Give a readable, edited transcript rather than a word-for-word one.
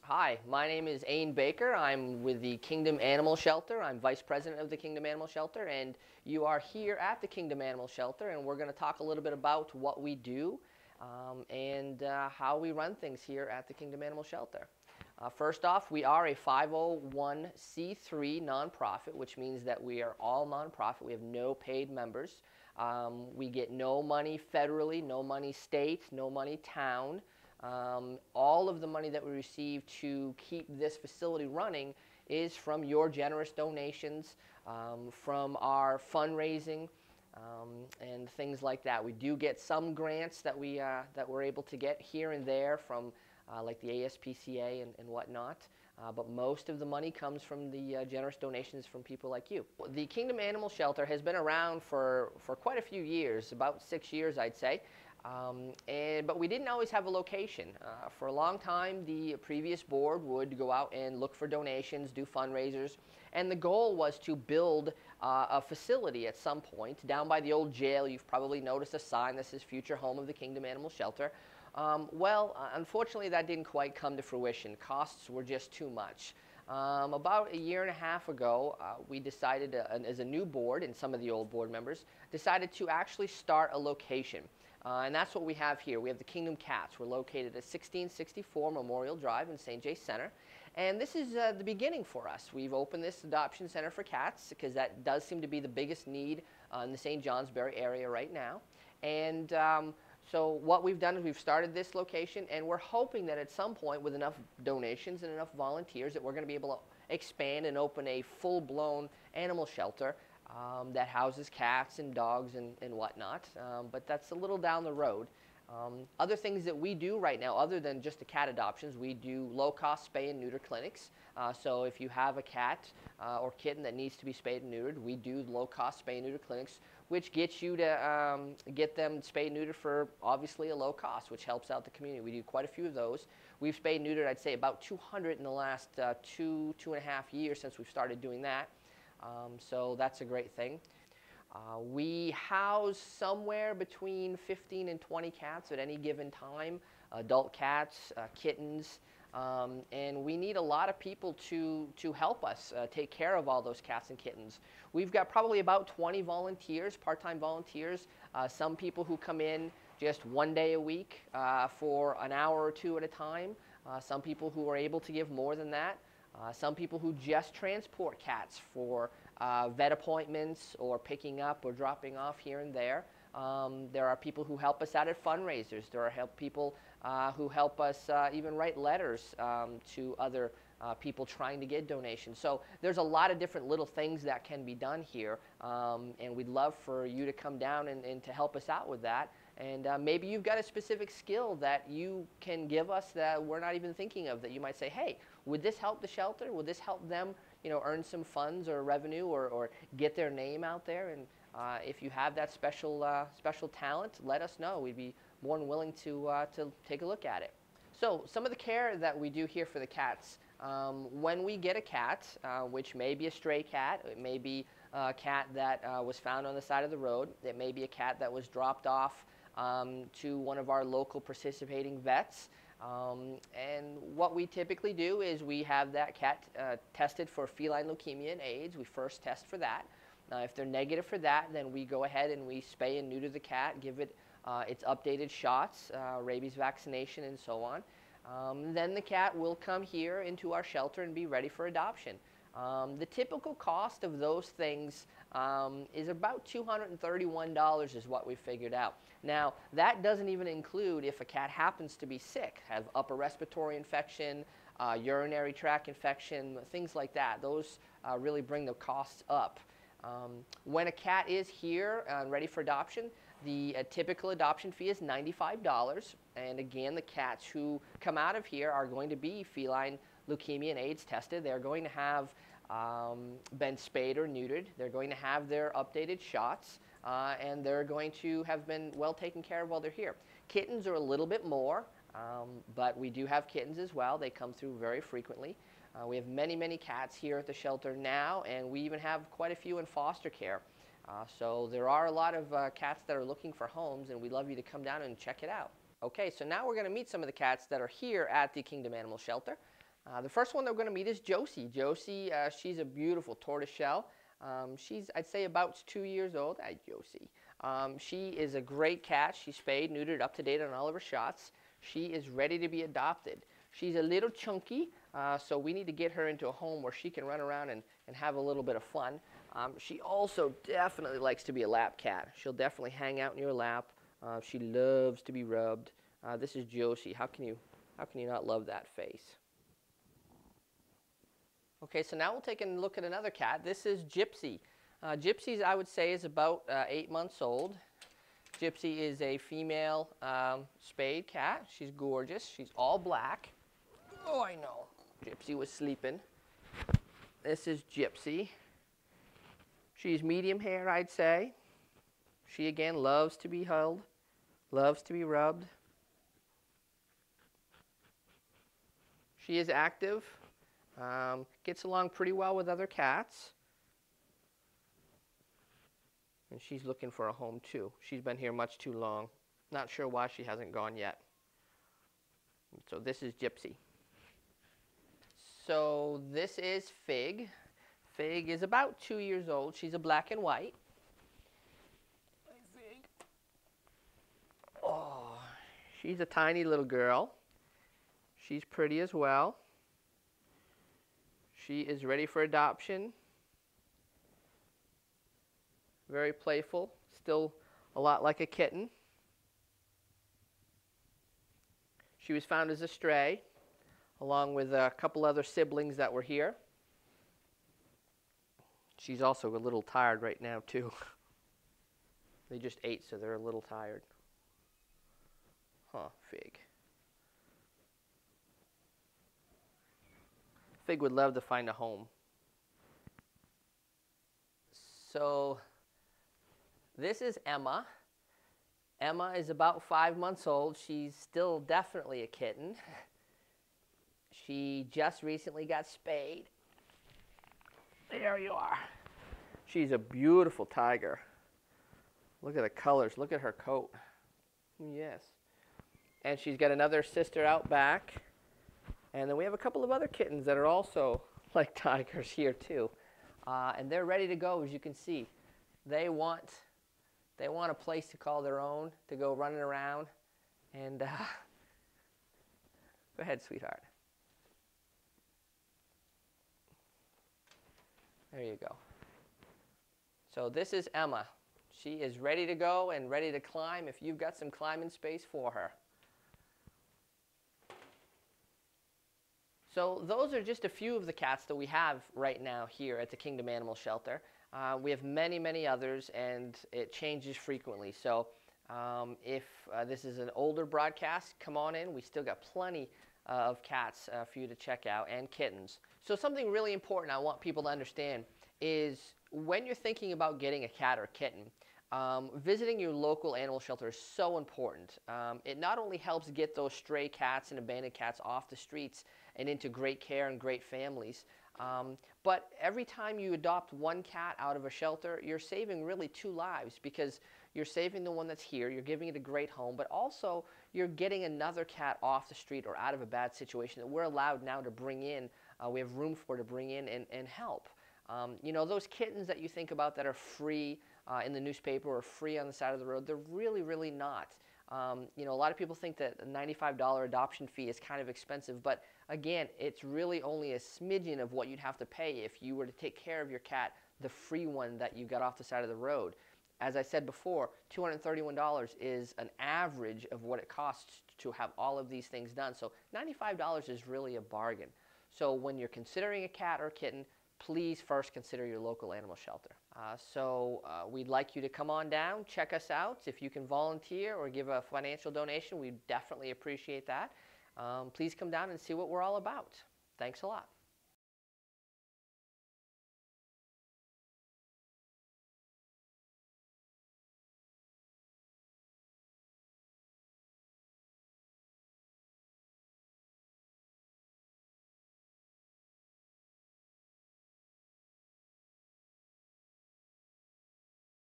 Hi, my name is Ain Baker. I'm with the Kingdom Animal Shelter. I'm Vice President of the Kingdom Animal Shelter, and you are here at the Kingdom Animal Shelter, and we're going to talk a little bit about what we do and how we run things here at the Kingdom Animal Shelter. First off, we are a 501c3 nonprofit, which means that we are all nonprofit. We have no paid members. We get no money federally, no money state, no money town. All of the money that we receive to keep this facility running is from your generous donations, from our fundraising, and things like that. We do get some grants that we're able to get here and there from like the ASPCA and whatnot. But most of the money comes from the generous donations from people like you. The Kingdom Animal Shelter has been around for quite a few years, about 6 years I'd say. But we didn't always have a location. For a long time, the previous board would go out and look for donations, do fundraisers, and the goal was to build a facility at some point down by the old jail. You've probably noticed a sign that says future home of the Kingdom Animal Shelter. Unfortunately, that didn't quite come to fruition. Costs were just too much. About a year and a half ago, we decided, as a new board, and some of the old board members, decided to actually start a location. And that's what we have here. We have the Kingdom Cats. We're located at 1664 Memorial Drive in St. J. Center. And this is the beginning for us. We've opened this adoption center for cats because that does seem to be the biggest need in the St. Johnsbury area right now. And so what we've done is we've started this location, and we're hoping that at some point with enough donations and enough volunteers that we're going to be able to expand and open a full-blown animal shelter that houses cats and dogs and whatnot, but that's a little down the road. Other things that we do right now, other than just the cat adoptions, we do low-cost spay and neuter clinics. So if you have a cat or kitten that needs to be spayed and neutered, we do low-cost spay and neuter clinics, which gets you to get them spayed and neutered for obviously a low cost, which helps out the community. We do quite a few of those. We've spayed and neutered, I'd say, about 200 in the last two and a half years since we've started doing that. So that's a great thing. We house somewhere between 15 and 20 cats at any given time, adult cats, kittens, and we need a lot of people to help us take care of all those cats and kittens. We've got probably about 20 volunteers, part-time volunteers, some people who come in just one day a week for an hour or two at a time, some people who are able to give more than that. Some people who just transport cats for vet appointments or picking up or dropping off here and there. There are people who help us out at fundraisers. There are people who help us even write letters to other people trying to get donations. So there's a lot of different little things that can be done here, and we'd love for you to come down and to help us out with that. And maybe you've got a specific skill that you can give us that we're not even thinking of, that you might say, hey, would this help the shelter? Would this help them, earn some funds or revenue or get their name out there? And if you have that special talent, let us know. We'd be more than willing to take a look at it. So some of the care that we do here for the cats, when we get a cat, which may be a stray cat, it may be a cat that was found on the side of the road, it may be a cat that was dropped off to one of our local participating vets. And what we typically do is we have that cat tested for feline leukemia and AIDS. We first test for that. If they're negative for that, then we go ahead and we spay and neuter the cat, give it its updated shots, rabies vaccination, and so on. Then the cat will come here into our shelter and be ready for adoption. The typical cost of those things is about $231 is what we figured out. Now, that doesn't even include if a cat happens to be sick, have upper respiratory infection, urinary tract infection, things like that. Those really bring the costs up. When a cat is here and ready for adoption, the typical adoption fee is $95. And again, the cats who come out of here are going to be feline leukemia and AIDS tested. They're going to have been spayed or neutered. They're going to have their updated shots, and they're going to have been well taken care of while they're here. Kittens are a little bit more, but we do have kittens as well. They come through very frequently. We have many, many cats here at the shelter now, and we even have quite a few in foster care. So there are a lot of cats that are looking for homes, and we'd love you to come down and check it out. Okay, so now we're going to meet some of the cats that are here at the Kingdom Animal Shelter. The first one that we're going to meet is Josie. Josie, she's a beautiful tortoiseshell. She's, I'd say, about 2 years old. Hi, Josie. She is a great cat. She's spayed, neutered, up to date on all of her shots. She is ready to be adopted. She's a little chunky, so we need to get her into a home where she can run around and have a little bit of fun. She also definitely likes to be a lap cat. She'll definitely hang out in your lap. She loves to be rubbed. This is Josie. How can you not love that face? Okay, so now we'll take a look at another cat. This is Gypsy. Gypsy, I would say, is about 8 months old. Gypsy is a female spayed cat. She's gorgeous. She's all black. Oh, I know. Gypsy was sleeping. This is Gypsy. She's medium hair, I'd say. She, again, loves to be held, loves to be rubbed. She is active. Gets along pretty well with other cats. And she's looking for a home too. She's been here much too long. Not sure why she hasn't gone yet. So this is Gypsy. So this is Fig. Fig is about 2 years old. She's a black and white. Hi, Fig. Oh, she's a tiny little girl. She's pretty as well. She is ready for adoption. Very playful, still a lot like a kitten. She was found as a stray, along with a couple other siblings that were here. She's also a little tired right now, too. They just ate, so they're a little tired. Huh, Fig. Fig would love to find a home. So this is Emma. Emma is about 5 months old. She's still definitely a kitten. She just recently got spayed. There you are. She's a beautiful tiger. Look at the colors. Look at her coat. Yes. And she's got another sister out back. And then we have a couple of other kittens that are also like tigers here too. And they're ready to go, as you can see. They want a place to call their own, to go running around. And go ahead, sweetheart. There you go. So this is Emma. She is ready to go and ready to climb if you've got some climbing space for her. So those are just a few of the cats that we have right now here at the Kingdom Animal Shelter. We have many, many others, and it changes frequently. So if this is an older broadcast, come on in. We still got plenty of cats for you to check out, and kittens. So something really important I want people to understand is when you're thinking about getting a cat or kitten, visiting your local animal shelter is so important. It not only helps get those stray cats and abandoned cats off the streets and into great care and great families, but every time you adopt one cat out of a shelter, you're saving really 2 lives, because you're saving the one that's here, you're giving it a great home, but also you're getting another cat off the street or out of a bad situation that we're allowed now to bring in. We have room for to bring in and help. You know, those kittens that you think about that are free in the newspaper or free on the side of the road, they're really, really not. You know, a lot of people think that a $95 adoption fee is kind of expensive, but again, it's really only a smidgen of what you'd have to pay if you were to take care of your cat, the free one that you got off the side of the road. As I said before, $231 is an average of what it costs to have all of these things done. So $95 is really a bargain. So when you're considering a cat or a kitten, please first consider your local animal shelter. We'd like you to come on down, check us out. If you can volunteer or give a financial donation, we'd definitely appreciate that. Please come down and see what we're all about. Thanks a lot.